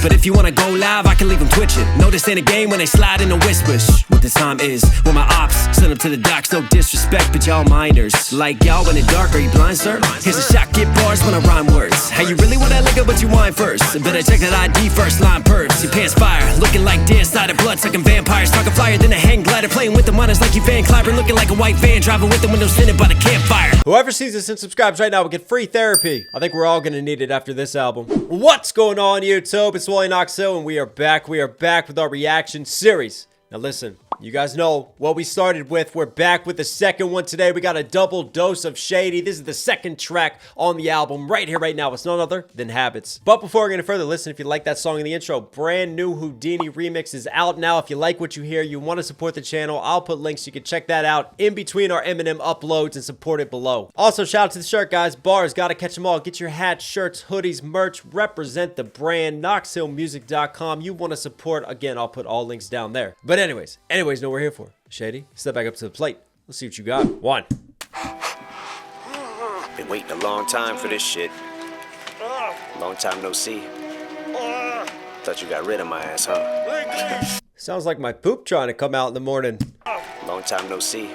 But if you wanna go live, I can leave them twitching. Notice in a game when they slide in the whispers. What the time is, when my ops send them to the docks. No disrespect, but y'all minors. Like y'all in the dark, are you blind, sir? Here's a shot, get bars when I rhyme words. How you really want that liquor, but you wine first. Better check that ID first, line perps. Your pants fire, looking like deer-sided blood sucking vampires. Talking flyer than a hang glider, playing with the minors like you Van Cliburn. Looking like a white van, driving with the windows tinted by the campfire. Whoever sees this and subscribes right now will get free therapy. I think we're all gonna need it after this album. What's going on, YouTube? It's Knox, and we are back. We are back with our reaction series. Now listen, you guys know what we started with. We're back with the second one today. We got a double dose of Shady. This is the second track on the album right here, right now. It's none other than Habits. But before we get any further, listen, if you like that song in the intro, brand new Houdini remix is out now. If you like what you hear, you want to support the channel, I'll put links. You can check that out in between our Eminem uploads and support it below. Also, shout out to the shirt guys. Bars, gotta catch them all. Get your hats, shirts, hoodies, merch. Represent the brand. KnoxHillMusic.com. You want to support, again, I'll put all links down there. But anyways, know what we're here for. Shady, step back up to the plate. Let's see what you got. One. Been waiting a long time for this shit. Long time no see. Thought you got rid of my ass, huh? Sounds like my poop trying to come out in the morning. Long time no see.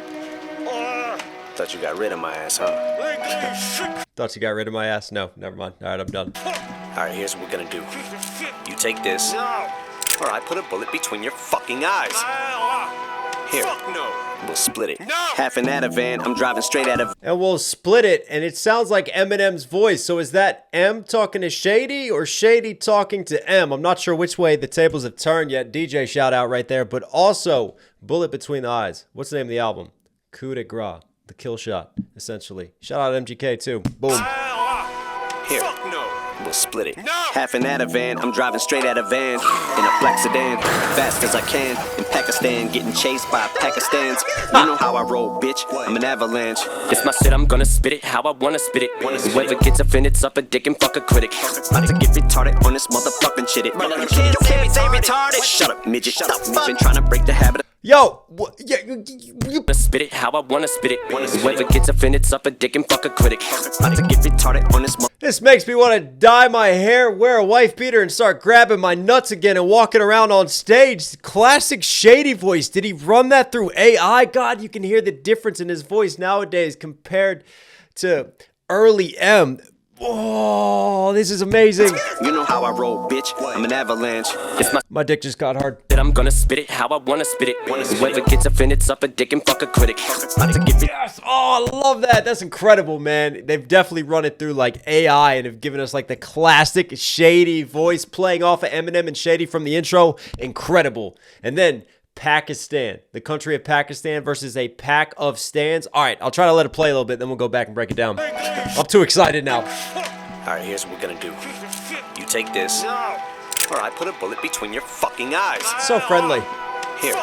Thought you got rid of my ass, huh? Thought you got rid of my ass? No, never mind. Alright, I'm done. Alright, here's what we're gonna do. You take this, or I put a bullet between your fucking eyes. Here, we'll split it. Half an Ativan, I'm driving straight out of. And we'll split it, and it sounds like Eminem's voice. So is that M talking to Shady or Shady talking to M? I'm not sure which way the tables have turned yet. DJ shout out right there. But also, bullet between the eyes. What's the name of the album? Coup de grace. The kill shot, essentially. Shout out MGK too. Boom. Here, we'll split it. Half an Ativan, I'm driving straight out of van in a black sedan, fast as I can. In Pakistan, getting chased by Pakistans. You know how I roll, bitch. I'm an avalanche. It's my shit, I'm gonna spit it how I wanna spit it. Whoever gets offended, suck a dick and fuck a critic. About to get retarded on this motherfucking shit. You can't say retarded. Shut up, midget. We've been trying to break the habit. Yo, yeah, you spit it how I wanna spit it. Whoever gets offended, suck a dick and fuck a critic. About to get retarded on this. This makes me want to dye my hair, wear a wife beater, and start grabbing my nuts again and walking around on stage. Classic Shady voice. Did he run that through AI? God, you can hear the difference in his voice nowadays compared to early M. Oh, this is amazing. You know how I roll, bitch. I'm an avalanche. It's my dick just got hard. That I'm gonna spit it how I wanna spit it. Whoever gets offended, suck a dick and fuck a critic. Yes. Oh, I love that. That's incredible, man. They've definitely run it through like AI and have given us like the classic Shady voice playing off of Eminem and Shady from the intro. Incredible. And then Pakistan, the country of Pakistan versus a pack of stands. All right, I'll try to let it play a little bit, then we'll go back and break it down. I'm too excited now. All right, here's what we're gonna do. You take this, or I put a bullet between your fucking eyes. So friendly. Here,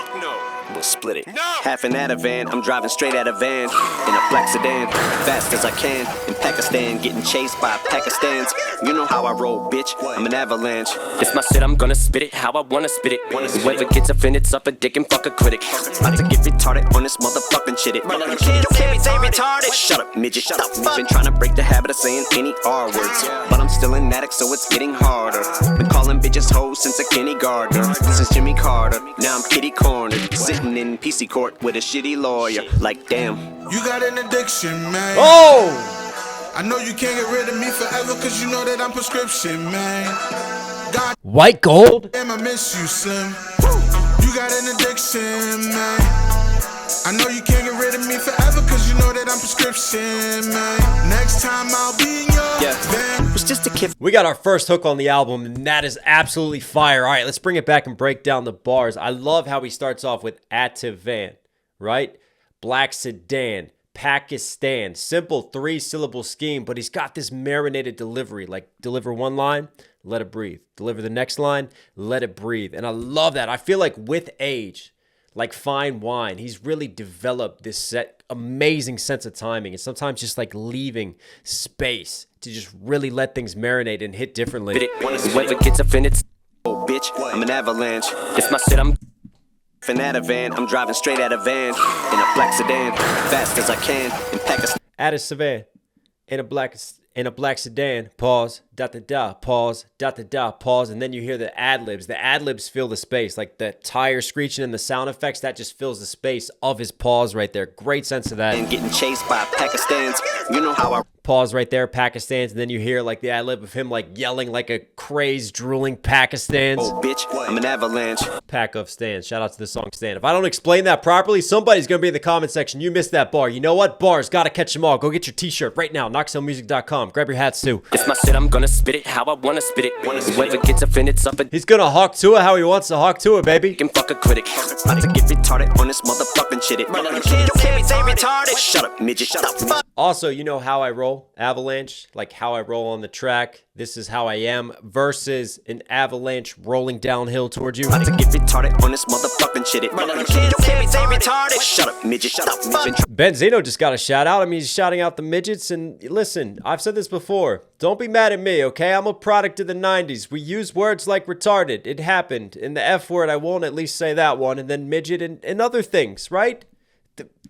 we'll split it. Half an Ativan, I'm driving straight out of van in a black sedan, fast as I can. In Pakistan, getting chased by Pakistans. You know how I roll, bitch. I'm an avalanche. It's my shit, I'm gonna spit it how I wanna spit it. Whoever gets offended, suck a dick and fuck a critic. About to get retarded on this motherfucking shit. You can't say retarded. Shut up, midget. We've been trying to break the habit of saying any R words, but I'm still an addict, so it's getting harder. Been calling bitches hoes since a kindergartner. Since Jimmy Carter, now I'm kitty cornered, sitting in PC court with a shitty lawyer. Like damn, you got an addiction, man. Oh! I know you can't get rid of me forever, cause you know that I'm prescription, man. God white gold? damn, I miss you, Slim. You got an addiction, man. I know you can't get rid of me forever, cause you know that I'm prescription, man. Next time I'll be in your van. It was just a kid. We got our first hook on the album, and that is absolutely fire. All right, let's bring it back and break down the bars. I love how he starts off with Ativan, right? Black sedan. Pakistan. Simple 3-syllable scheme, but he's got this marinated delivery. Like, deliver one line, let it breathe. Deliver the next line, let it breathe. And I love that. I feel like with age, like fine wine, he's really developed this amazing sense of timing. And sometimes just like leaving space to just really let things marinate and hit differently. Whoever gets offended, oh bitch, I'm an avalanche. It's my shit, I'm an Ativan, I'm driving straight out of van in a black sedan, fast as I can. In Pakistan, At a sedan, in a black sedan. Pause. dot da da, pause, dot da da, pause, and then you hear the ad-libs. The ad-libs fill the space, like the tire screeching and the sound effects, that just fills the space of his pause right there. Great sense of that. And getting chased by Pakistan's, you know how I Pause right there, Pakistan's, and then you hear like the ad-lib of him like yelling like a crazed, drooling Pakistan's. oh bitch, I'm an avalanche. Pack of stands. Shout out to the song Stand. If I don't explain that properly, somebody's going to be in the comment section. You missed that bar. You know what? Bars. Got to catch them all. Go get your t-shirt right now. KnoxLMusic.com. Grab your hats too. It's my shit, I'm gonna spit it how I wanna spit it. Whoever gets offended, suffer. He's going to hawk to it how he wants to hawk to it, baby. Can fuck a critic. About to get retarded on this motherfucking shit. You can't say retarded. Shut up, midget. Shut up. Also, you know how I roll? Avalanche. Like how I roll on the track. This is how I am versus an avalanche rolling downhill towards you. About to get retarded on this motherfucking shit. You can't say retarded. Shut up, midget. Shut up. Benzino just got a shout out. I mean, he's shouting out the midgets. And listen, I've said this before. Don't be mad at me, okay? I'm a product of the 90s. We use words like retarded. It happened. In the F word, I won't at least say that one. And then midget and other things, right?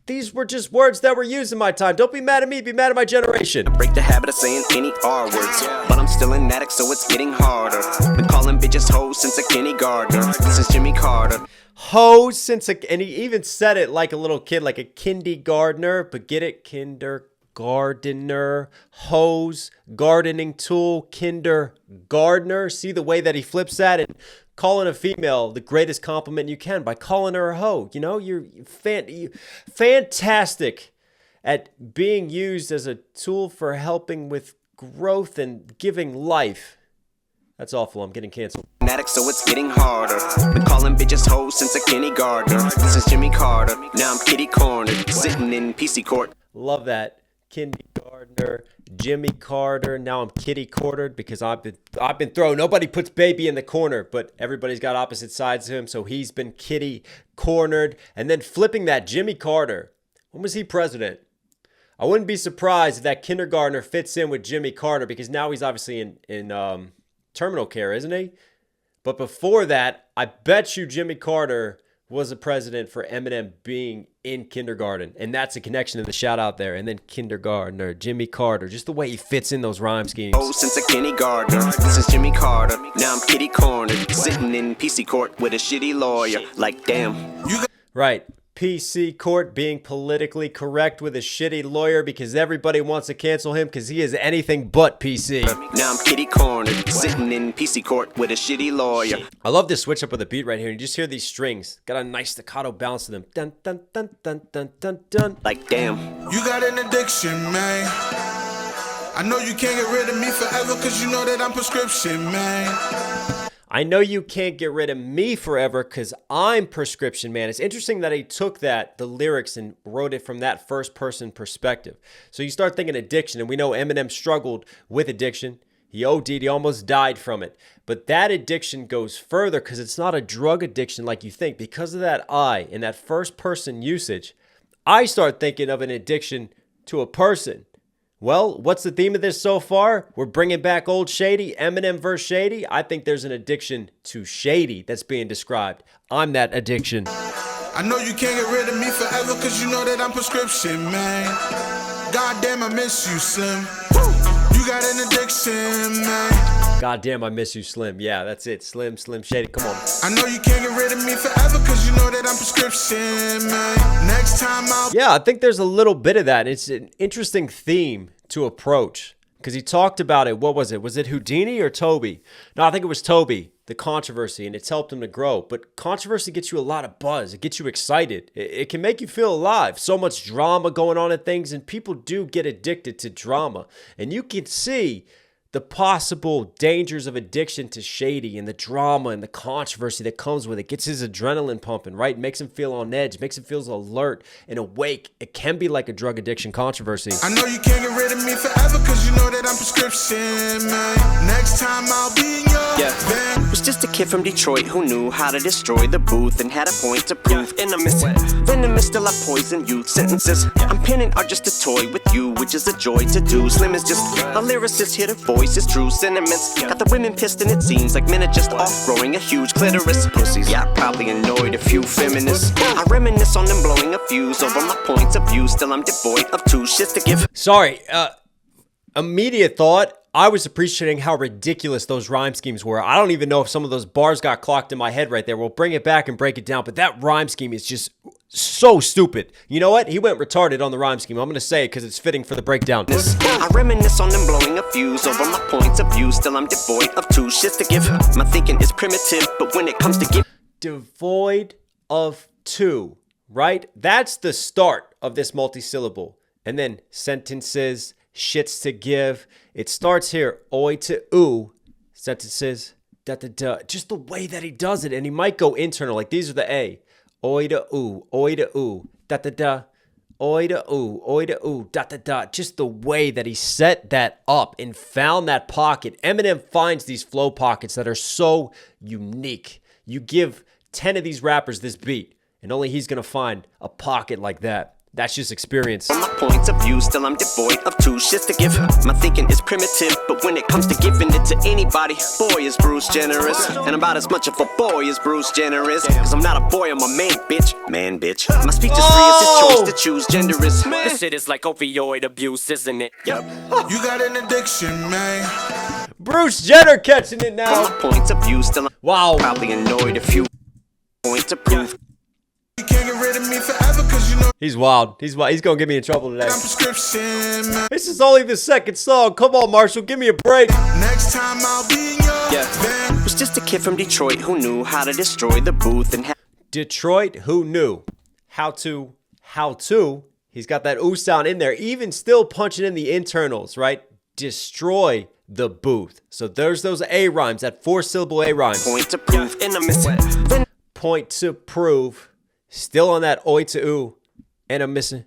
These were just words that were used in my time. Don't be mad at me. Be mad at my generation. Break the habit of saying any R words, but I'm still an addict, so it's getting harder. Been calling bitches hoes since a kindergartner, since Jimmy Carter. Hoes since and he even said it like a little kid, like a kindergartner, but get it? Kindergardener, hose, gardening tool, kindergartner. See the way that he flips that? And calling a female the greatest compliment you can by calling her a hoe. You know, you're fantastic at being used as a tool for helping with growth and giving life. That's awful. I'm getting canceled. Addict, so it's getting harder. Been calling bitches hoes since a kindergartner, since Jimmy Carter. Now I'm kitty cornered, sitting in PC court. Love that. Kindergartner, Jimmy Carter. Now I'm kitty cornered because I've been thrown. Nobody puts baby in the corner, but everybody's got opposite sides to him. So he's been kitty cornered. And then flipping that, Jimmy Carter. When was he president? I wouldn't be surprised if that kindergartner fits in with Jimmy Carter because now he's obviously in terminal care, isn't he? But before that, I bet you Jimmy Carter was a president for Eminem being in kindergarten. And that's a connection to the shout out there. And then kindergartner, Jimmy Carter, just the way he fits in those rhyme schemes. Oh, since a kindergartner, since Jimmy Carter. Now I'm kitty cornered, sitting in PC court with a shitty lawyer. Like, damn. Right. PC court being politically correct with a shitty lawyer because everybody wants to cancel him because he is anything but PC. Now I'm kitty cornered, sitting in PC court with a shitty lawyer. I love this switch up of the beat right here. You just hear these strings. Got a nice staccato bounce to them. Dun, dun, dun, dun, dun, dun, dun. Like, damn. You got an addiction, man. I know you can't get rid of me forever, cause you know that I'm prescription, man. I know you can't get rid of me forever because I'm prescription, man. It's interesting that he took the lyrics and wrote it from that first person perspective. So you start thinking addiction, and we know Eminem struggled with addiction. He OD'd, he almost died from it. But that addiction goes further because it's not a drug addiction like you think. Because of that I and that first person usage, I start thinking of an addiction to a person. Well, what's the theme of this so far? We're bringing back old Shady, Eminem versus Shady. I think there's an addiction to Shady that's being described. I'm that addiction. I know you can't get rid of me forever, cause you know that I'm prescription, man. Goddamn, I miss you, Slim. You got an addiction, man. Goddamn, I miss you, Slim. Yeah, that's it. Slim Shady, come on. I know you can't get rid of me forever, cause you know that I'm prescription, man. Next time I'll... Yeah, I think there's a little bit of that. It's an interesting theme to approach because he talked about it. What was it? Was it Houdini or Tobey? No, I think it was Tobey, the controversy, and it's helped him to grow. But controversy gets you a lot of buzz. It gets you excited. It can make you feel alive. So much drama going on in things, and people do get addicted to drama. And you can see the possible dangers of addiction to Shady and the drama and the controversy that comes with it. Gets his adrenaline pumping, right? Makes him feel on edge, makes him feel alert and awake. It can be like a drug addiction controversy. I know you can't get rid of me forever, cause you know that I'm prescription, man. Next time I'll be in your van. Was just a kid from Detroit who knew how to destroy the booth and had a point to prove. Venomous still I poison youth sentences. I'm penning are just a toy with you, which is a joy to do. Slim is just a lyricist, hear the voice. Is true sentiments. Got the women pissed and it seems like men are just off growing a huge clitoris. Pussies, yeah, I probably annoyed a few feminists. I reminisce on them blowing a fuse over my points of view. Still I'm devoid of two shits to give. Sorry, immediate thought, I was appreciating how ridiculous those rhyme schemes were. I don't even know if some of those bars got clocked in my head right there. We'll bring it back and break it down, but that rhyme scheme is just so stupid. You know what? He went retarded on the rhyme scheme. I'm going to say it because it's fitting for the breakdown. I reminisce on them blowing a fuse over my points of view. Still I'm devoid of two shits to give. My thinking is primitive, but when it comes to give, Devoid of two, right? That's the start of this multisyllable. And then sentences, shits to give. It starts here, oi to ooh, sentences, da da da. Just the way that he does it. And he might go internal, like these are the A. Oi to ooh, da da da. Oi to ooh, da da da. Just the way that he set that up and found that pocket. Eminem finds these flow pockets that are so unique. You give 10 of these rappers this beat, and only he's gonna find a pocket like that. That's just experience. from my points of view, still I'm devoid of two shits to give. My thinking is primitive, but when it comes to giving it to anybody, boy is Bruce generous. And about as much of a boy as Bruce Jenner is. Cause I'm not a boy, I'm a man, bitch. Man, bitch. My speech is free as his choice to choose gender is. This shit is like opioid abuse, isn't it? Yup. You got an addiction, man. Bruce Jenner catching it From now. my points of view, still I'm Wow. probably annoyed if you point to prove. You can't get rid of me forever cause you know He's wild. He's wild. He's gonna get me in trouble today. I'm prescription, man. This is only the second song. Come on, Marshall, give me a break. Next time I'll be in your van. Was just a kid from Detroit who knew how to destroy the booth and Detroit, who knew? How to? He's got that ooh sound in there, even still punching in the internals, right? Destroy the booth. So there's those A rhymes, that 4-syllable A rhymes. point to prove. And I'm missing. Point to prove. Still on that oi to ooh. And I'm missing.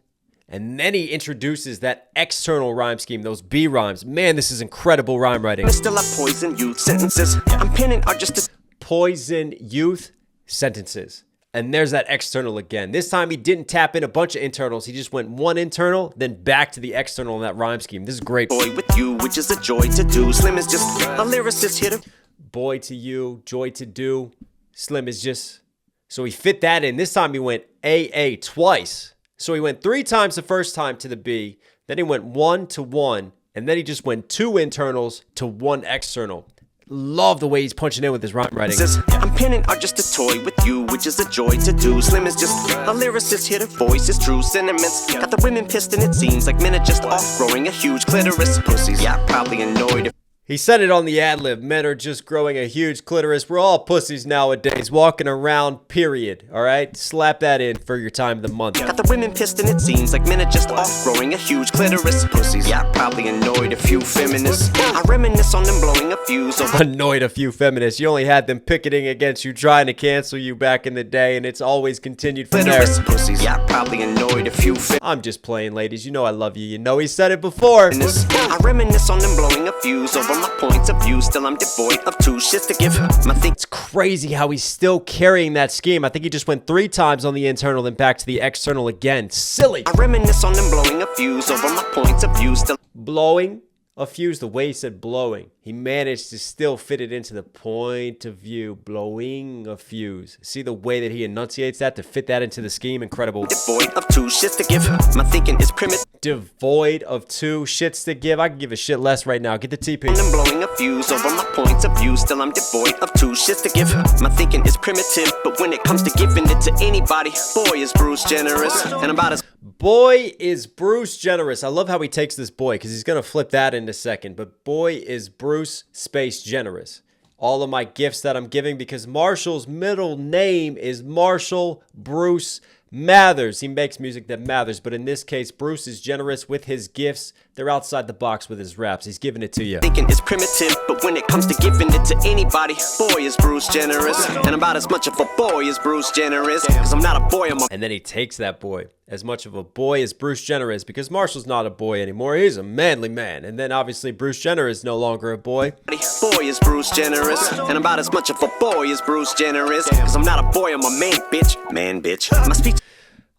And then he introduces that external rhyme scheme, those B rhymes. Man, this is incredible rhyme writing. Still I poison youth sentences. I'm pinning are just a Poison youth sentences. And there's that external again. This time he didn't tap in a bunch of internals. He just went one internal, then back to the external in that rhyme scheme. This is great. boy with you, which is a joy to do. Slim is just a lyricist here to Boy to you, joy to do. Slim is just. So he fit that in. This time he went AA twice. So he went 3 times the first time to the B. Then he went 1 to 1. And then he just went 2 internals to 1 external. Love the way he's punching in with his rhyme writing. says, I'm pinning are just a toy with you, which is a joy to do. Slim is just a lyricist here to voice his true sentiments. Got the women pissed and it seems like men are just off growing a huge clitoris. Pussies, yeah, probably annoyed if He said it on the ad-lib. Men are just growing a huge clitoris. We're all pussies nowadays, walking around, period. All right? Slap that in for your time of the month. got the women pissed and it seems like men are just off growing a huge clitoris. Pussies, yeah, probably annoyed a few feminists. I reminisce on them blowing a fuse over Annoyed a few feminists. You only had them picketing against you, trying to cancel you back in the day, and it's always continued from there. clitoris. Pussies, yeah, probably annoyed a few I'm just playing, ladies. You know I love you. You know he said it before. feminists. I reminisce on them blowing a fuse over my points of view. Still I'm devoid of two shits to give. My think It's crazy how he's still carrying that scheme. I think he just went 3 times on the internal, then back to the external again. Silly. I reminisce on them blowing a fuse over my points of view. Still Blowing a fuse, the way he said blowing, he managed to still fit it into the point of view. Blowing a fuse. See the way that he enunciates that to fit that into the scheme? Incredible. devoid of two shits to give. My thinking is primitive. Devoid of 2 shits to give. I can give a shit less right now. Get the TP. I'm blowing a fuse over my points of view. Still I'm devoid of two shits to give. My thinking is primitive, but when it comes to giving it to anybody, boy is Bruce generous. And about as Boy is Bruce generous. I love how he takes this boy because he's going to flip that in a second. But boy is Bruce space generous. All of my gifts that I'm giving because Marshall's middle name is Marshall Bruce Mathers. He makes music that matters. But in this case, Bruce is generous with his gifts. They're outside the box with his raps. He's giving it to you. thinking is primitive, but when it comes to giving it to anybody, boy is Bruce generous. And about as much of a boy as Bruce Jenner is. Cause I'm not a boy, I'm a And then he takes that boy. As much of a boy as Bruce Jenner is, because Marshall's not a boy anymore. He's a manly man. And then obviously Bruce Jenner is no longer a boy. boy is Bruce generous. And about as much of a boy as Bruce Jenner is. Cause I'm not a boy, I'm a man, bitch. Man, bitch. My speech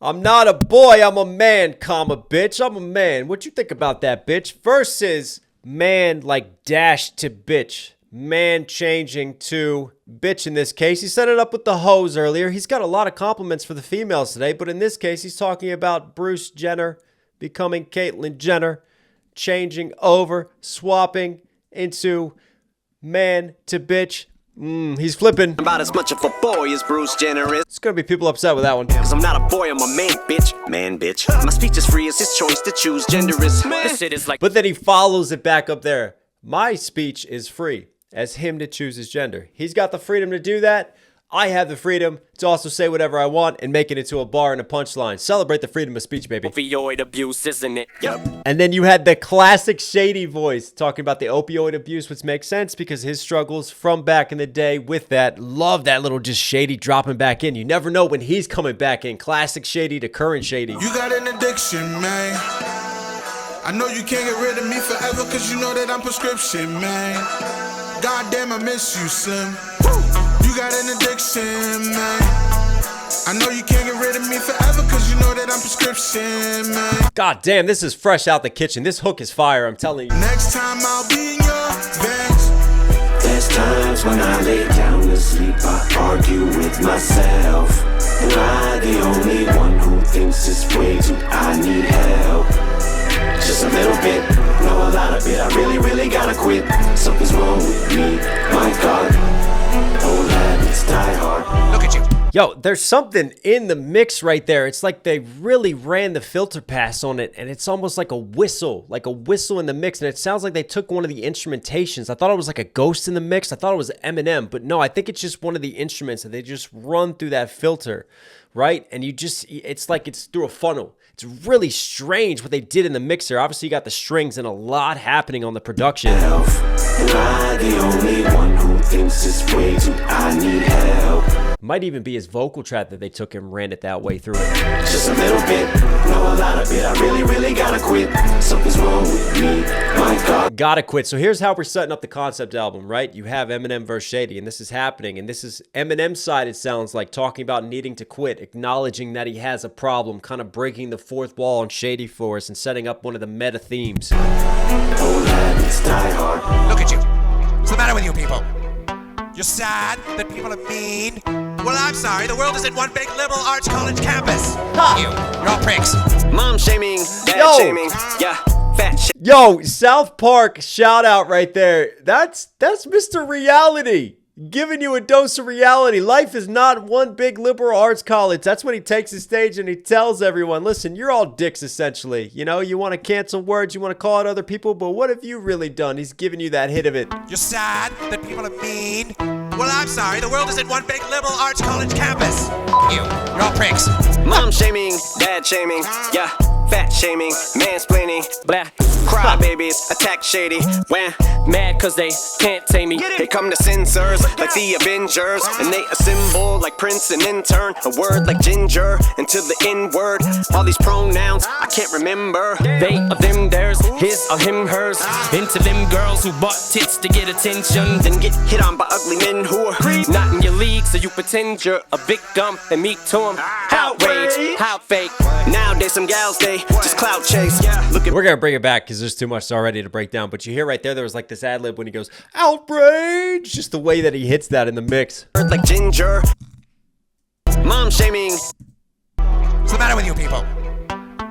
I'm not a boy, I'm a man, comma, bitch. I'm a man. What you think about that, bitch? Versus man like dash to bitch. Man changing to bitch in this case. He set it up with the hoes earlier. He's got a lot of compliments for the females today, but in this case, he's talking about Bruce Jenner becoming Caitlyn Jenner, changing over, swapping, into man to bitch. He's flipping. About as much of a boy as Bruce Jenner is. It's gonna be people upset with that one. Cause I'm not a boy, I'm a man, bitch. Man, bitch. My speech is free, it's his choice to choose. Gender is This shit is like. But then he follows it back up there. My speech is free as him to choose his gender. He's got the freedom to do that. I have the freedom to also say whatever I want and make it into a bar and a punchline. Celebrate the freedom of speech, baby. Opioid abuse, isn't it? Yep. And then you had the classic Shady voice talking about the opioid abuse, which makes sense because his struggles from back in the day with that. Love that little just Shady dropping back in. You never know when he's coming back in. Classic Shady to current Shady. You got an addiction, man. I know you can't get rid of me forever, cause you know that I'm prescription, man. Goddamn, I miss you, Slim. You got an addiction, man. I know you can't get rid of me forever, cause you know that I'm prescription, man. God damn, this is fresh out the kitchen. This hook is fire, I'm telling you. Next time I'll be in your veins. There's times when I lay down to sleep, I argue with myself. Am I the only one who thinks this way too? I need help. Just a little bit, no, a lot of it. I really gotta quit. Something's wrong with me, my God. Old habits die hard. Look at you. Yo, there's something in the mix right there. It's like they really ran the filter pass on it, and it's almost like a whistle in the mix, and it sounds like they took one of the instrumentations. I thought it was like a ghost in the mix. I thought it was Eminem, but no, I think it's just one of the instruments that they just run through that filter, right? And you just, it's like it's through a funnel. It's really strange what they did in the mixer. Obviously, you got the strings and a lot happening on the production. Am I the only one who thinks this way too? I need help. Might even be his vocal track that they took and ran it that way through it. Just a little bit, no, a lot of it. I really gotta quit. Something's wrong with me, my God. Gotta quit. So here's how we're setting up the concept album, right? You have Eminem versus Shady, and this is happening. And this is Eminem's side, it sounds like, talking about needing to quit, acknowledging that he has a problem, kind of breaking the fourth wall on Shady for us and setting up one of the meta themes. Old habits die hard. Look at you. What's the matter with you people? You're sad that people are mean? Well, I'm sorry. The world isn't one big liberal arts college campus. You're all pricks. mom shaming, dad Yo. shaming, yeah, fat shaming. Yo, South Park shout out right there. That's Mr. Reality. Giving you a dose of reality. Life is not one big liberal arts college. That's when he takes the stage and he tells everyone, listen, you're all dicks essentially. You know, you want to cancel words, you want to call out other people, but what have you really done? He's giving you that hit of it. You're sad that people are mean? Well, I'm sorry. The world isn't one big liberal arts college campus. You're all pricks. Mom shaming, dad shaming, yeah, fat shaming, mansplaining, blah, cry babies, attack Shady, wham. Mad cause they can't tame me. Here come the censors, like the Avengers, and they assemble like Prince and intern, a word like ginger, until the N-word, all these pronouns, I can't remember. They are them, theirs, his or him, hers. Into them girls who bought tits to get attention. Then get hit on by ugly men who are Not in your league, so you pretend you're a victim and meet to them. Outrage, how fake. nowadays some gals, they just clout chase. Look at We're going to bring it back because there's too much already to break down. But you hear right there was like this ad lib when he goes, outrage. Just the way that he hits that in the mix. word like ginger. Mom shaming, What's the matter with you people?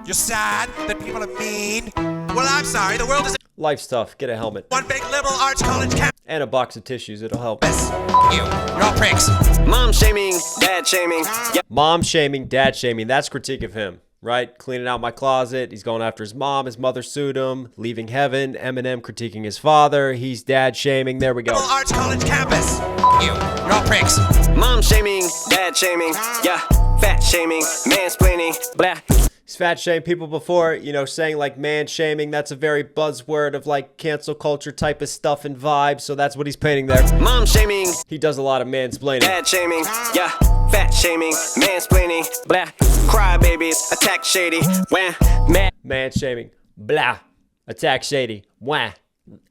You're sad that people are mean? Well, I'm sorry. The world isn't Life stuff. Get a helmet. one big liberal arts college campus. And a box of tissues. It'll help. You're all pricks. mom shaming, dad shaming, yeah. Mom shaming, dad shaming. That's critique of him, right? Cleaning out my closet. He's going after his mom. His mother sued him. Leaving heaven. Eminem critiquing his father. He's dad shaming. There we go. Liberal arts college campus. You're all pricks. Mom shaming, dad shaming, yeah, fat shaming, mansplaining, blah. He's fat shamed people before, you know, saying like man shaming. That's a very buzzword of like cancel culture type of stuff and vibes. So that's what he's painting there. Mom shaming, He does a lot of mansplaining. dad shaming, yeah, fat shaming, mansplaining, blah. Cry babies, attack Shady, wham. Man shaming. Blah. Attack Shady. Wah.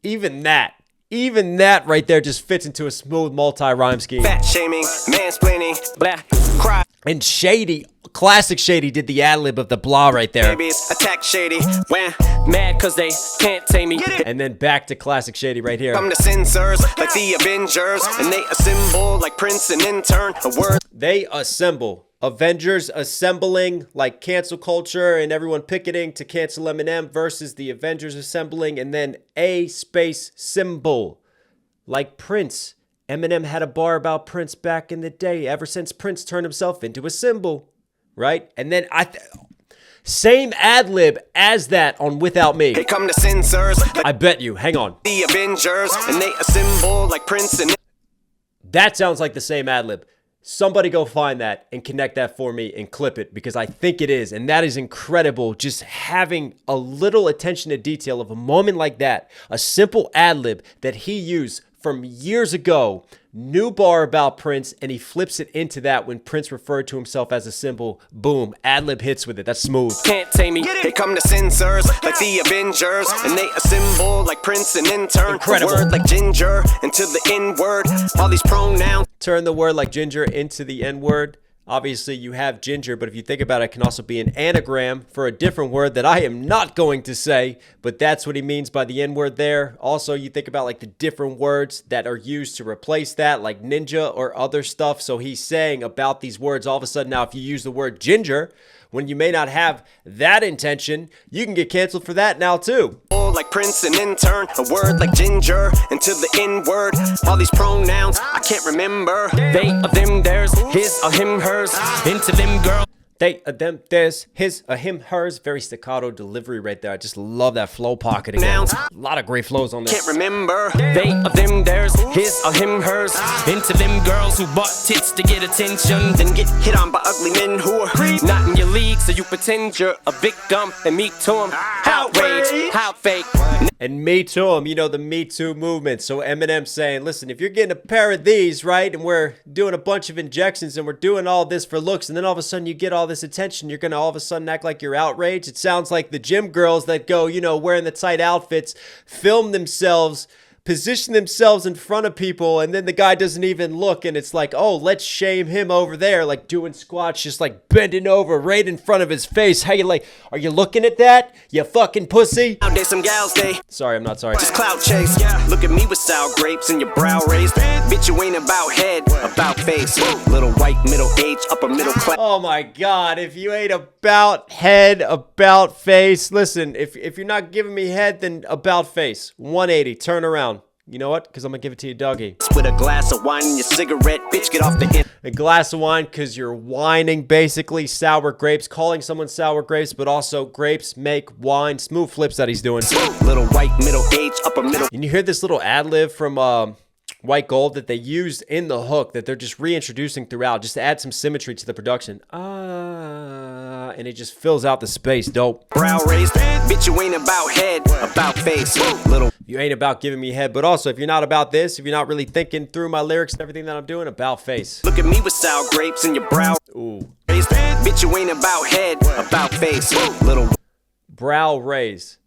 Even that right there just fits into a smooth multi-rhyme scheme. Fat shaming, mansplaining, blah. Cry And Shady, classic Shady, did the ad-lib of the blah right there. babies, attack Shady, wham. Mad cause they can't tame me. And then back to classic Shady right here. Come the censors, like the Avengers, and they assemble like Prince and intern, a word They assemble. Avengers assembling like cancel culture and everyone picketing to cancel Eminem versus the Avengers assembling and then a space symbol like Prince. Eminem had a bar about Prince back in the day, ever since Prince turned himself into a symbol, right? And then same ad lib as that on Without Me. They come to censors like I bet you. Hang on. the Avengers, and they assemble like Prince and That sounds like the same ad lib. Somebody go find that and connect that for me and clip it because I think it is. And that is incredible. Just having a little attention to detail of a moment like that. A simple ad lib that he used from years ago. New bar about Prince, and he flips it into that when Prince referred to himself as a symbol. Boom. Ad lib hits with it. That's smooth. Can't tame me. they come to censors like the Avengers, and they assemble like Prince and then turn Incredible. the word like ginger into the N-word. All these pronouns. Turn the word like ginger into the N-word. Obviously, you have ginger, but if you think about it, it can also be an anagram for a different word that I am not going to say, but that's what he means by the N-word there. Also, you think about like the different words that are used to replace that, like ninja or other stuff. So he's saying about these words, all of a sudden now, if you use the word ginger, when you may not have that intention, you can get canceled for that now too. Like Prince and then turn a word like ginger into the N-word. All these pronouns I can't remember. They, of them, theirs, his, or him, hers. Into them, girl. They, them, theirs, his, him, hers. Very staccato delivery right there. I just love that flow pocket again. A lot of great flows on this. Can't remember. They, of them, theirs, his, or him, hers. Into them girls who bought tits to get attention. Then get hit on by ugly men who are Not in your league, so you pretend you're a victim and meet to him. Outrage, how fake. And Me Too him, you know, the Me Too movement. So Eminem saying, listen, if you're getting a pair of these, right, and we're doing a bunch of injections and we're doing all this for looks, and then all of a sudden you get all this attention, you're going to all of a sudden act like you're outraged. It sounds like the gym girls that go, you know, wearing the tight outfits, film themselves, position themselves in front of people, and then the guy doesn't even look, and it's like, oh, let's shame him over there, like doing squats, just like bending over right in front of his face. How you like, are you looking at that, you fucking pussy? Nowadays some gals, they Sorry, I'm not sorry. just clout chase. Look at me with sour grapes and your brow raised. Bitch, you ain't about head, about face. Little white, middle age, upper middle class. Oh my God, if you ain't about head, about face, listen, if you're not giving me head, then about face. 180, turn around. You know what? Because I'm going to give it to you, Dougie. With a glass of wine and your cigarette, bitch, get off the end. A glass of wine because you're whining, basically, sour grapes, calling someone sour grapes, but also grapes make wine. Smooth flips that he's doing. Little white, middle age, upper middle. And you hear this little ad-lib from White Gold that they used in the hook that they're just reintroducing throughout just to add some symmetry to the production. And it just fills out the space. Dope. Brow raised. Bitch, you ain't about head, about face. Little You ain't about giving me head, but also if you're not about this, if you're not really thinking through my lyrics and everything that I'm doing, about face. look at me with sour grapes and your brow Ooh. raised. Bitch, you ain't about head, about face. Little Brow raise.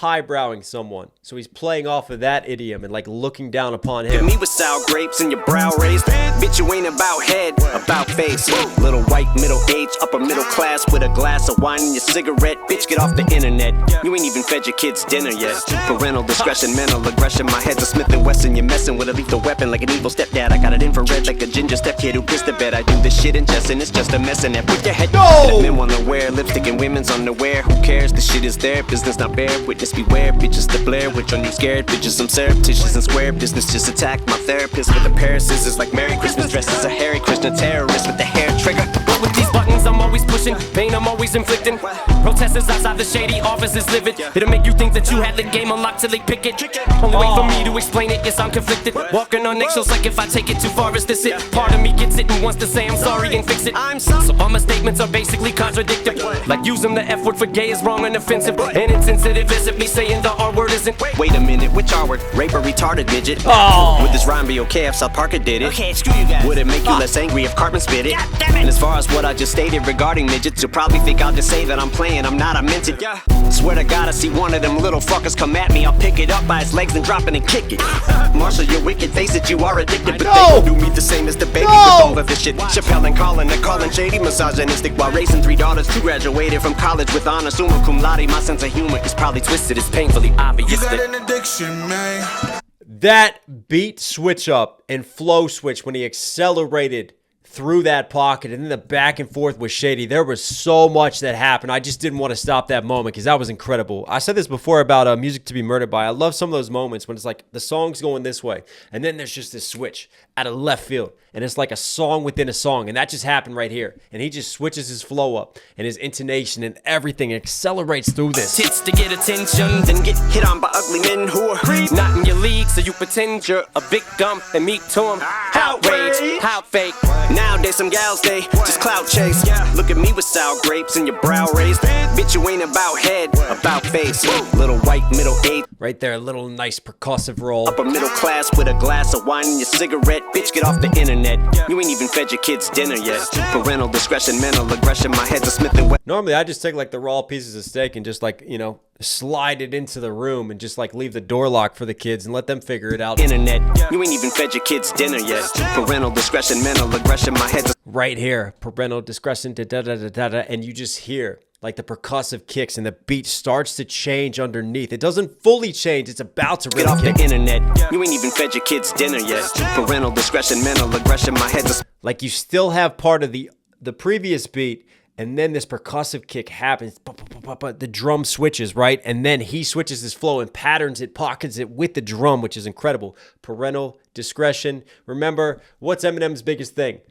Highbrowing someone. So he's playing off of that idiom and like looking down upon look at him. me with sour grapes and your brow raised. Bitch, you ain't about head, about face. Little white, middle age, upper middle class with a glass of wine and your cigarette. Bitch, get off the internet. You ain't even fed your kids dinner yet. Parental discretion, mental aggression. My head's a Smith & Wesson. You're messing with a lethal weapon like an evil stepdad. I got it infrared like a ginger stepkid who pissed the bed. I do this shit in jest and it's just a mess in there. Put your head down. Men wanna wear lipstick and women's underwear. Who cares? The shit is there. Business not fair. Witness beware. Bitches to blare. Which on you scared? Bitches I'm surreptitious and square. Business just attacked my therapist with a pair of scissors like Merry Christmas. Dresses a Harry Krishna terrorist with the hair trigger. But with these buttons, I'm always pushing. Pain, I'm always inflicting. Protesters outside the shady office is livid. It'll make you think that you had the game unlocked till they pick it. Only wait for me to explain it. Yes, I'm conflicted. Walking on eggshells like if I take it too far, is this it? Part of me gets it and wants to say I'm sorry and fix it. So all my statements are basically contradictory. Like using the F word for gay is wrong and offensive. And insensitive as if me saying the R word isn't. Wait a minute, which R word? Rape or retarded midget? Would this rhyme be okay if South Parker did it? Okay, screw you guys. Would it make you less angry if Cartman spit it? And as far as what I just stated regarding midgets, you'll probably think I'll just say that I'm playing, I'm not, I meant it. Swear to God, I see one of them little fuckers come at me, I'll pick it up by its legs and drop it and kick it. Marshall, your wicked face that you are addicted, but they gon' do me the same as the baby with all of this shit. Chappelle and Colin, they're calling Shady misogynistic while raising 3 daughters, 2 graduated from college with honors, summa cum laude. My sense of humor is probably twisted, it's painfully obvious. You got an addiction, man. That beat switch up and flow switch when he accelerated through that pocket, and then the back and forth with Shady. There was so much that happened. I just didn't want to stop that moment because that was incredible. I said this before about Music to be Murdered by. I love some of those moments when it's like the song's going this way, and then there's just this switch out of left field, and it's like a song within a song, and that just happened right here. And he just switches his flow up, and his intonation and everything accelerates through this. Tits to get attention, then get hit on by ugly men who are not in your league, so you pretend you're a big dump and meet to them. Outrage, how fake. Nowadays some gals, they just clout chase. Look at me with sour grapes and your brow raised. Bitch, you ain't about head, about face. Little white middle age. Right there, a little nice percussive roll. Upper middle class with a glass of wine and your cigarette. Bitch, get off the internet. You ain't even fed your kids dinner yet. Parental discretion, mental aggression. My head's a Smith & Wesson. Normally, I just take like the raw pieces of steak and just like, you know, slide it into the room and just like leave the door locked for the kids and let them figure it out. Internet, you ain't even fed your kids dinner yet. Parental discretion, mental aggression. My head's a right here, parental discretion, and you just hear like the percussive kicks and the beat starts to change underneath. It doesn't fully change. It's about to really get off kick. the internet. You ain't even fed your kids dinner yet. Parental discretion, mental aggression. My head's a like you still have part of the previous beat, and then this percussive kick happens. The drum switches, right? And then he switches his flow and patterns it, pockets it with the drum, which is incredible. Parental discretion. Remember, what's Eminem's biggest thing?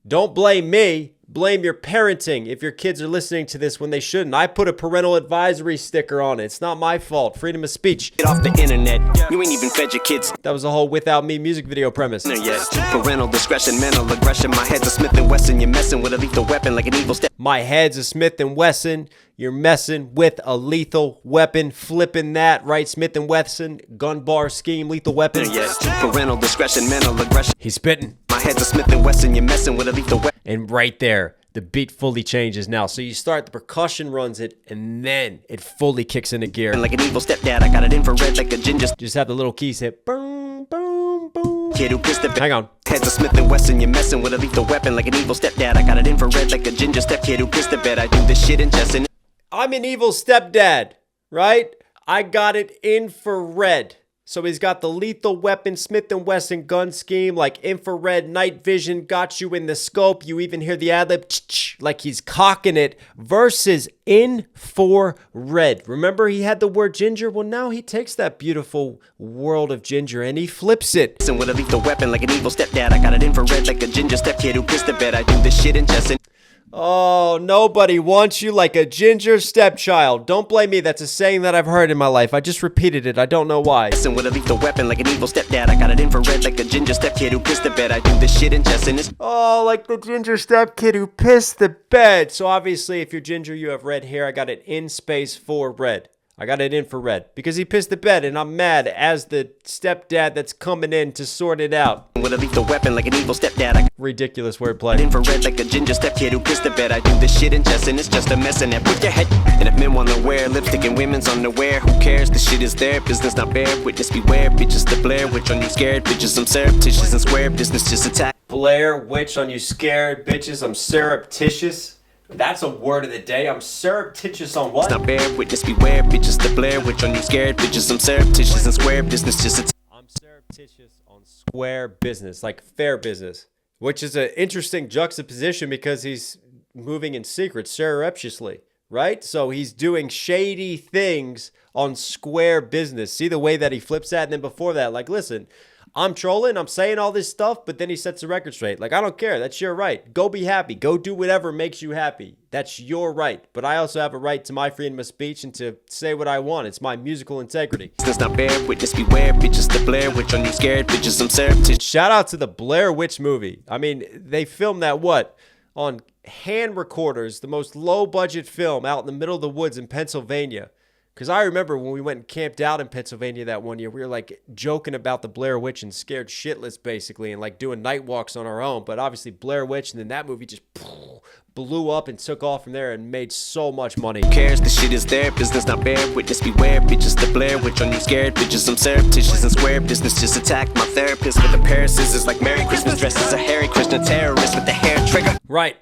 Don't blame me. Blame your parenting if your kids are listening to this when they shouldn't. I put a parental advisory sticker on it. It's not my fault. Freedom of speech. get off the internet. You ain't even fed your kids That was the whole Without Me music video premise. dinner yet. Parental discretion, mental aggression. My head's a Smith & Wesson. You're messing with a lethal weapon like an evil step. My head's a Smith & Wesson. You're messing with a lethal weapon. Flipping that, right? Smith & Wesson, gun bar scheme, lethal weapon. Yes, parental discretion, mental aggression. He's spitting. My head's a Smith & Wesson. You're messing with a lethal weapon. And right there, the beat fully changes now. So you start, the percussion runs it, and then it fully kicks into gear. Like an evil stepdad, I got it infrared like a ginger Just have the little keys hit. Boom, boom, boom. kid who pissed the Hang on. Head's a Smith & Wesson. You're messing with a lethal weapon like an evil stepdad. I got it infrared like a ginger step kid who pissed the bed. I do this shit in chess and I'm an evil stepdad, right? I got it infrared. So he's got the lethal weapon, Smith & Wesson gun scheme, like infrared, night vision, got you in the scope. You even hear the ad-lib, like he's cocking it, versus infrared. Remember he had the word ginger? Well, now he takes that beautiful world of ginger and he flips it. with a lethal weapon like an evil stepdad. I got it infrared like a ginger step kid who pissed the bed. I do this shit in chess and Oh, nobody wants you like a ginger stepchild. Don't blame me. That's a saying that I've heard in my life. I just repeated it. I don't know why. with a lethal weapon like an evil stepdad. I got it infrared like a ginger step kid who pissed the bed. I do this shit in chess and it's Oh, like the ginger step kid who pissed the bed. So obviously, if you're ginger, you have red hair. I got it in space for red. I got it infrared because he pissed the bed, and I'm mad as the stepdad that's coming in to sort it out. with a lethal weapon like an evil stepdad. I Ridiculous wordplay. infrared like a ginger step kid who pissed the bed. I do this shit in chess and it's just a mess. And I put your head. And if men want to wear lipstick and women's underwear, who cares? The shit is their business, not bear witness. Beware, bitches the Blair Witch on you scared. Bitches, I'm surreptitious and square. Business just attack. Blair Witch on you scared bitches. I'm surreptitious. That's a word of the day. I'm surreptitious on what? Not bear witness. Beware, bitches the Blair Witch on you scared. Bitches, I'm surreptitious and square. Business just attack. I'm surreptitious on square business, like fair business, which is an interesting juxtaposition because he's moving in secret, surreptitiously, right? So he's doing shady things on square business. See the way that he flips that? And then before that, like, listen, I'm trolling, I'm saying all this stuff, but then he sets the record straight. Like, I don't care. That's your right. Go be happy. Go do whatever makes you happy. That's your right. But I also have a right to my freedom of speech and to say what I want. It's my musical integrity. Business not bear witness. Beware, bitches the Blair Witch on you scared. Bitches, I'm surreptitious. Shout out to the Blair Witch movie. I mean, they filmed that, what? On hand recorders, the most low budget film out in the middle of the woods in Pennsylvania. Because I remember when we went and camped out in Pennsylvania that one year, we were like joking about the Blair Witch and scared shitless basically and like doing night walks on our own. But obviously Blair Witch, and then that movie just blew up and took off from there and made so much money. Who cares? The shit is their business, not bear witness. Beware, bitches the Blair Witch on you scared. Bitches, I'm surreptitious and square. Business just attacked my therapist with a pair of scissors like Merry Christmas. Dressed as a Hare Krishna terrorist with the hair trigger. Right.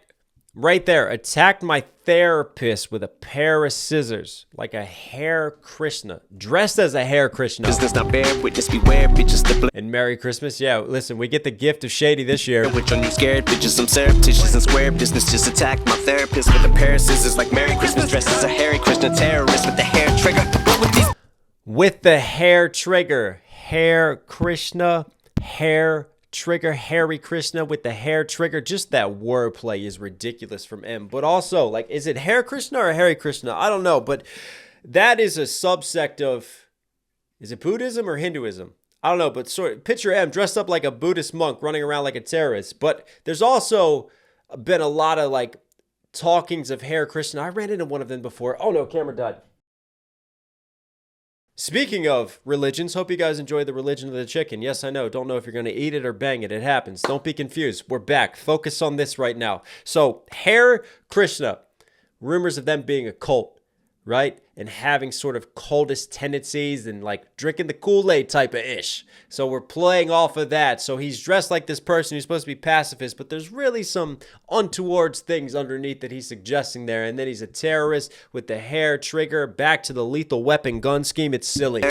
Right there. Attacked my therapist with a pair of scissors. Like a Hare Krishna. Dressed as a Hare Krishna. Business not bear witness beware, bitches to And Merry Christmas. Yeah, listen, we get the gift of Shady this year. which on you scared, bitches I'm surreptitious and square. Business just attacked my therapist with a pair of scissors. Like Merry Christmas, dressed as a Hare Krishna terrorist with the hair trigger. With the hair trigger. Hare Krishna. Hair trigger. Hare Krishna with the hair trigger. Just that wordplay is ridiculous from M. But also, like, is it Hare Krishna or Hare Krishna? I don't know. But that is a subsect of, is it Buddhism or Hinduism? I don't know. But sort of picture M dressed up like a Buddhist monk running around like a terrorist. But there's also been a lot of like talkings of Hare Krishna. I ran into one of them before. Oh no, camera died. Speaking of religions, hope you guys enjoyed the religion of the chicken. Yes, I know. Don't know if you're going to eat it or bang it. It happens. Don't be confused. We're back. Focus on this right now. So, Hare Krishna. Rumors of them being a cult, right? And having sort of cultist tendencies and like drinking the Kool-Aid type of ish. So we're playing off of that. So he's dressed like this person who's supposed to be pacifist, but there's really some untoward things underneath that he's suggesting there. And then he's a terrorist with the hair trigger. Back to the lethal weapon gun scheme. It's silly.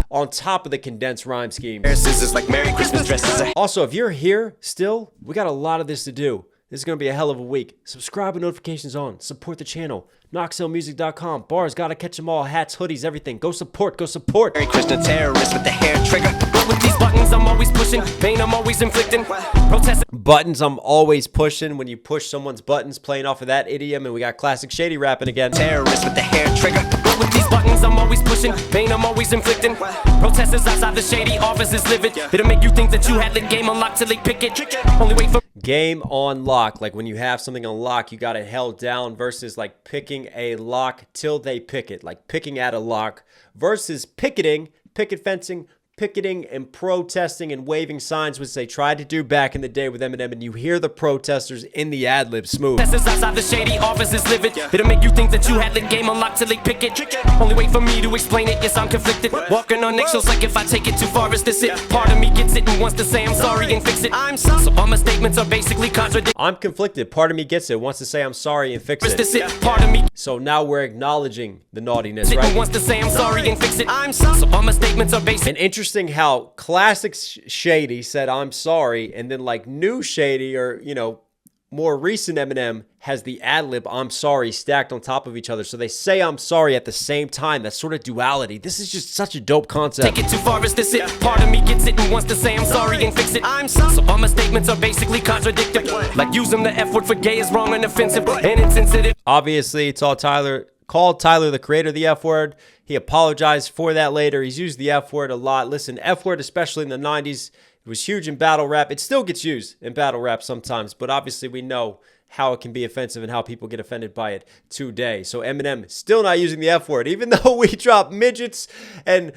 On top of the condensed rhyme scheme. Scissors like Merry Christmas, dressed as a Also, if you're here still, we got a lot of this to do. This is going to be a hell of a week. Subscribe and notifications on. Support the channel. KnoxHillMusic.com. Bars, gotta catch them all. Hats, hoodies, everything. Go support. Go support. Merry Christmas terrorist with the hair trigger. With these buttons, I'm always pushing. Pain, I'm always inflicting. Protest. Buttons I'm always pushing. When you push someone's buttons, playing off of that idiom. And we got classic Shady rapping again. Terrorist with the hair trigger. With these buttons, I'm always pushing. Pain, I'm always inflicting. Protesters outside the Shady office is livid. It'll make you think that you had the game unlocked till they pick it. Only wait for Game on lock. Like when you have something on lock, you got it held down versus like picking a lock till they pick it. Like picking at a lock versus picketing, picket fencing, picketing and protesting and waving signs, which they tried to do back in the day with Eminem, and you hear the protesters in the ad-lib smooth. protesters outside the Shady office is livid. It'll make you think that you had the game unlocked till they pick it. Only wait for me to explain it. Yes, I'm conflicted. Walking on eggshells like if I take it too far, is this it? Part of me gets it and wants to say I'm sorry and fix it. So all my statements are basically contradictory. I'm conflicted. Part of me gets it, wants to say I'm sorry and fix Is this it. it? Part of me So now we're acknowledging the naughtiness, and right? wants to say I'm sorry and fix it. So all my statements are basic. And interesting how classic Shady said I'm sorry, and then like new Shady or, you know, more recent Eminem has the ad-lib I'm sorry stacked on top of each other. So they say I'm sorry at the same time. That sort of duality. This is just such a dope concept. Take it too far, is this it? Part of me gets it and wants to say I'm sorry and fix it. So all my statements are basically contradictory. Like using the F word for gay is wrong and offensive and insensitive. Obviously, it's all Tyler. Called Tyler the creator of the F word. He apologized for that later. He's used the F word a lot. Listen, F word, especially in the 90s, it was huge in battle rap. It still gets used in battle rap sometimes, but obviously we know how it can be offensive and how people get offended by it today. So Eminem still not using the F word. Even though we drop midgets and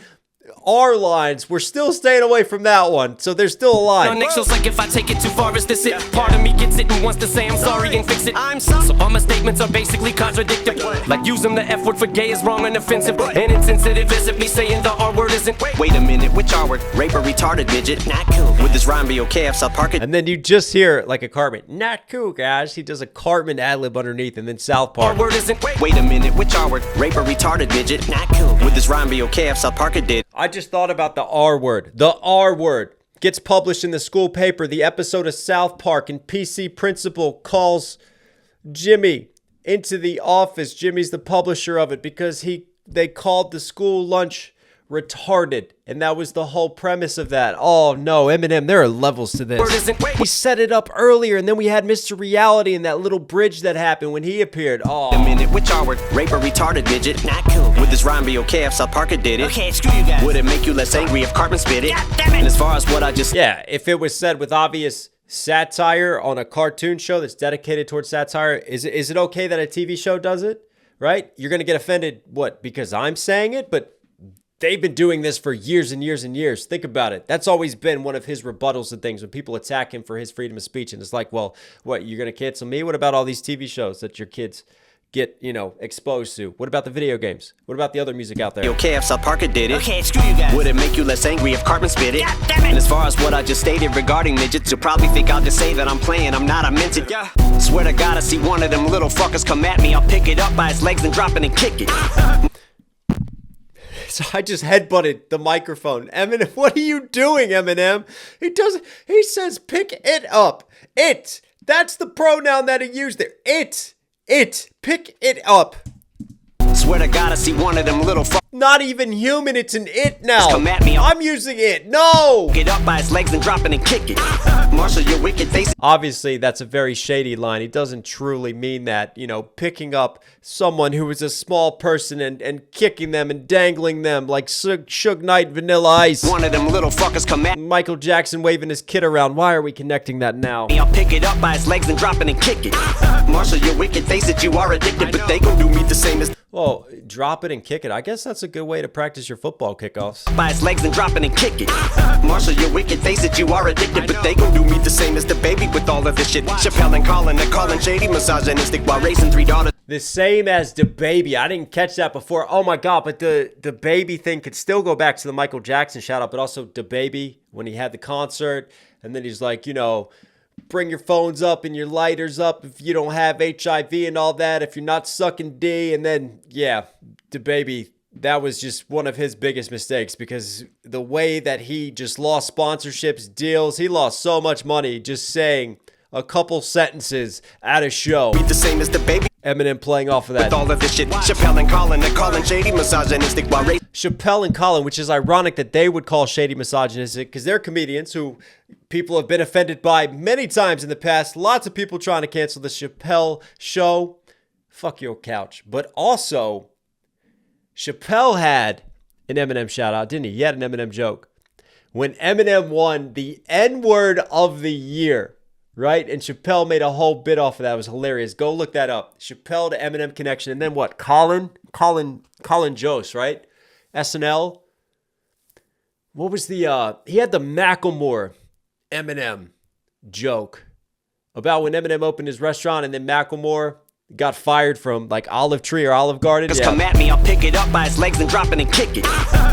R lines, we're still staying away from that one. So there's still a line. On eggshells like if I take it too far, is this it? Part of me gets it and wants to say I'm sorry and fix it. So all my statements are basically contradictory. Like using the F word for gay is wrong and offensive and insensitive as if me saying the R word isn't. Wait a minute, which R word? Rape or retarded midget? Not cool. Would this rhyme be okay if South Park And then you just hear like a Cartman. Not cool, guys. He does a Cartman ad-lib underneath, and then South Park. R word isn't. Wait a minute, which R word? Rape or retarded midget? Not cool. Would this rhyme be okay if South Park did? I just thought about the R word. The R word gets published in the school paper. The episode of South Park, and PC principal calls Jimmy into the office. Jimmy's the publisher of it because they called the school lunch retarded, and that was the whole premise of that. Oh no, Eminem, there are levels to Word this. isn't. He set it up earlier, and then we had Mr. Reality and that little bridge that happened when he appeared. A Oh, minute, which R word? Rape or retarded midget? Not cool. Would this rhyme be okay if South Park did it? Okay, screw you guys. Would it make you less angry if Cartman spit it? And as far as what I just yeah, if it was said with obvious satire on a cartoon show that's dedicated towards satire, is it okay that a TV show does it? Right? You're going to get offended, what, because I'm saying it? But they've been doing this for years and years and years. Think about it. That's always been one of his rebuttals and things when people attack him for his freedom of speech. And it's like, well, what, you're going to cancel me? What about all these TV shows that your kids get, you know, exposed to? What about the video games? What about the other music out there? Okay, if South Park did it. Okay, screw you guys. Would it make you less angry if Cartman spit it? God damn it. And as far as what I just stated regarding midgets, you'll probably think I'll just say that I'm playing, I'm not, I meant it. Yeah. Swear to God, I see one of them little fuckers come at me, I'll pick it up by his legs and drop it and kick it. So I just headbutted the microphone. Eminem, what are you doing, Eminem? He says pick it up. It. That's the pronoun that he used there. It. Pick it up. Swear to God, I see one of them little fuckers Not even human, it's an it now. come at me, I'm using it. No. pick it up by his legs and drop it and kick it. Marshall, your wicked face. Obviously, that's a very shady line. He doesn't truly mean that, you know, picking up someone who is a small person and kicking them and dangling them like Suge Knight Vanilla Ice. One of them little fuckers come at Michael Jackson waving his kid around. Why are we connecting that now? me, I'll pick it up by his legs and drop it and kick it. Marshall, your wicked face that you are addicted, but they gon' do me the same as Well, drop it and kick it. I guess that's a good way to practice your football kickoffs. by his legs and drop it and kick it. Marshall, your wicked face that you are addicted, but they gon' do me the same as the baby with all of this shit. Chappelle and Colin, they're calling Shady misogynistic while raising 3 daughters. The same as the baby. I didn't catch that before. Oh my God, but the baby thing could still go back to the Michael Jackson shout out, but also the baby when he had the concert. And then he's like, you know, bring your phones up and your lighters up if you don't have HIV and all that, if you're not sucking D. And then, yeah, the baby, that was just one of his biggest mistakes because the way that he just lost sponsorships, deals, he lost so much money just saying a couple sentences at a show. Be the same as the baby Eminem playing off of that. with all of this shit. Chappelle and Colin, they're calling Shady misogynistic while raising Chappelle and Colin, which is ironic that they would call Shady misogynistic because they're comedians who people have been offended by many times in the past. Lots of people trying to cancel the Chappelle show. Fuck your couch. But also, Chappelle had an Eminem shout out, didn't he? He had an Eminem joke. When Eminem won the N-word of the year, right? And Chappelle made a whole bit off of that. It was hilarious. Go look that up. Chappelle to Eminem connection. And then what? Colin Jost, right? SNL. What was the, he had the Macklemore Eminem joke about when Eminem opened his restaurant and then Macklemore got fired from like Olive Tree or Olive Garden. Yeah. come at me, I'll pick it up by his legs and drop it and kick it.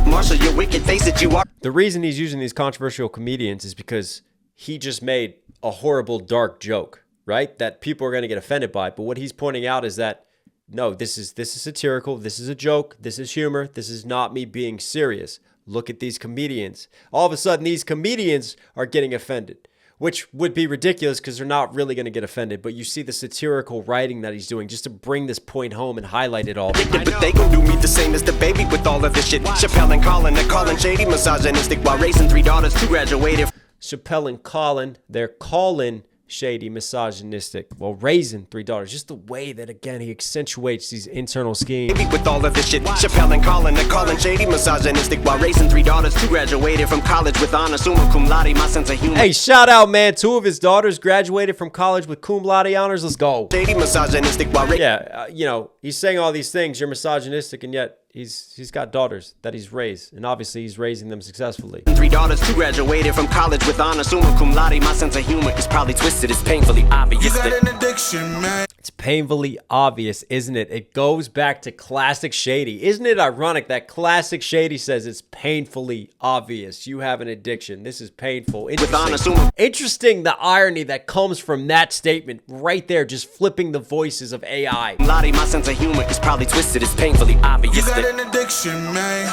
Marshall, your wicked face that you are. The reason he's using these controversial comedians is because he just made a horrible, dark joke, right? That people are going to get offended by. But what he's pointing out is that, no, this is satirical. This is a joke. This is humor. This is not me being serious. Look at these comedians. All of a sudden, these comedians are getting offended, which would be ridiculous because they're not really going to get offended. But you see the satirical writing that he's doing just to bring this point home and highlight it all. But they gon' do me the same as the baby with all of this shit. Chappelle and Colin, they're calling Shady misogynistic while raising 3 daughters who graduated. Chappelle and Colin, they're calling Shady misogynistic while raising 3 daughters. Just the way that, again, he accentuates these internal schemes. Baby with all of this shit. Chappelle and Colin, they're calling Shady misogynistic while raising 3 daughters who graduated from college with honors, summa cum laude. My sense of humor. Hey, shout out, man. 2 of his daughters graduated from college with cum laude honors. Let's go. Shady misogynistic while raising. Yeah, you know, he's saying all these things. You're misogynistic, and yet he's got daughters that he's raised, and obviously he's raising them successfully. 3 daughters who graduated from college with honors, summa cum laude. My sense of humor is probably twisted. It's painfully obvious. You got an addiction, man. It's painfully obvious, isn't it? It goes back to classic Shady. Isn't it ironic that classic Shady says it's painfully obvious? You have an addiction. This is painful. With honor, Interesting. summa. Interesting the irony that comes from that statement right there, just flipping the voices of AI. Lottie, my sense of humor is probably twisted. It's painfully obvious. You got an addiction, man.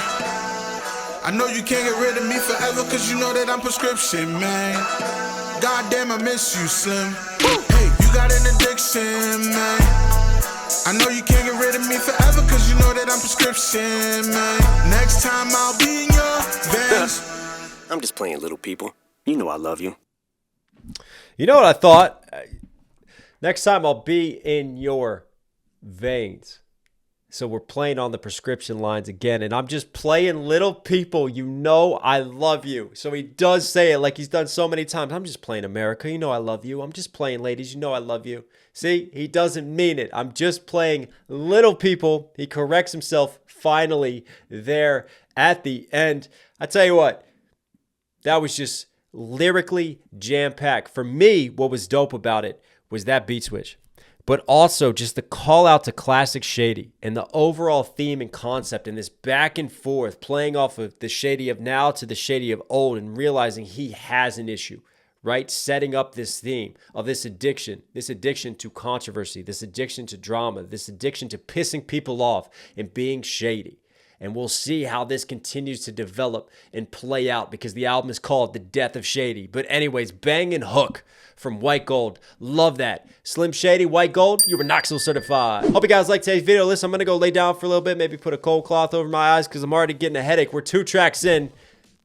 I know you can't get rid of me forever, cause you know that I'm prescription, man. Goddamn, I miss you, Slim. Hey, you got an addiction, man. I know you can't get rid of me forever, cause you know that I'm prescription, man. Next time I'll be in your veins. I'm just playing, little people. You know I love you. You know what I thought? Next time I'll be in your veins. So we're playing on the prescription lines again, and I'm just playing little people. You know I love you. So he does say it like he's done so many times. I'm just playing America. You know I love you. I'm just playing ladies. You know I love you. See, he doesn't mean it. I'm just playing little people. He corrects himself finally there at the end. I tell you what, that was just lyrically jam-packed. For me, what was dope about it was that beat switch. but also just the call out to classic Shady and the overall theme and concept in this back and forth, playing off of the Shady of now to the Shady of old and realizing he has an issue, right? Setting up this theme of this addiction to controversy, this addiction to drama, this addiction to pissing people off and being shady. And we'll see how this continues to develop and play out because the album is called The Death of Shady. But anyways, banging hook from White Gold. Love that. SlimShady, White Gold, you were Knox certified. Hope you guys liked today's video. Listen, I'm going to go lay down for a little bit, maybe put a cold cloth over my eyes because I'm already getting a headache. We're 2 tracks in.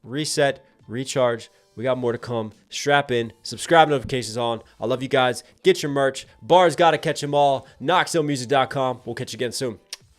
Reset, recharge. We got more to come. Strap in. Subscribe, notifications on. I love you guys. Get your merch. Bars got to catch them all. KnoxMusic.com. We'll catch you again soon.